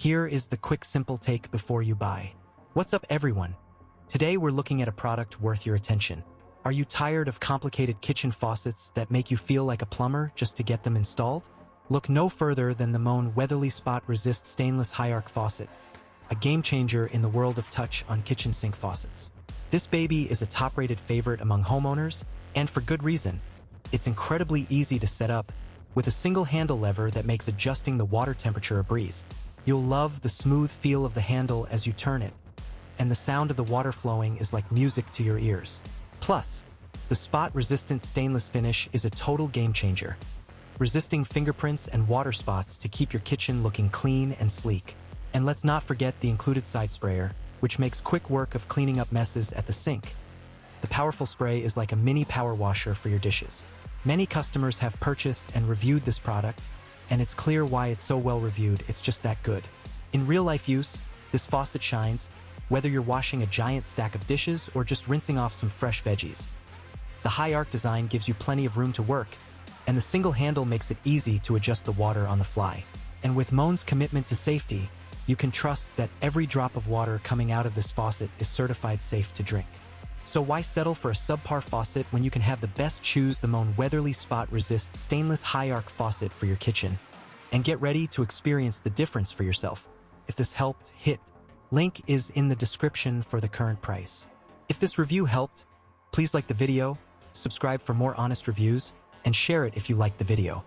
Here is the quick simple take before you buy. What's up everyone? Today we're looking at a product worth your attention. Are you tired of complicated kitchen faucets that make you feel like a plumber just to get them installed? Look no further than the Moen Wetherly Spot Resist Stainless High Arc Faucet, a game changer in the world of touch on kitchen sink faucets. This baby is a top-rated favorite among homeowners, and for good reason. It's incredibly easy to set up, with a single handle lever that makes adjusting the water temperature a breeze. You'll love the smooth feel of the handle as you turn it, and the sound of the water flowing is like music to your ears. Plus, the spot-resistant stainless finish is a total game changer, resisting fingerprints and water spots to keep your kitchen looking clean and sleek. And let's not forget the included side sprayer, which makes quick work of cleaning up messes at the sink. The powerful spray is like a mini power washer for your dishes. Many customers have purchased and reviewed this product, and it's clear why it's so well reviewed. It's just that good. In real-life use, this faucet shines, whether you're washing a giant stack of dishes or just rinsing off some fresh veggies. The high arc design gives you plenty of room to work, and the single handle makes it easy to adjust the water on the fly. And with Moen's commitment to safety, you can trust that every drop of water coming out of this faucet is certified safe to drink. So why settle for a subpar faucet when you can have the best? Choose the Moen Wetherly Spot Resist Stainless High Arc Faucet for your kitchen, and get ready to experience the difference for yourself. If this helped, hit link is in the description for the current price. If this review helped, please like the video, subscribe for more honest reviews, and share it if you liked the video.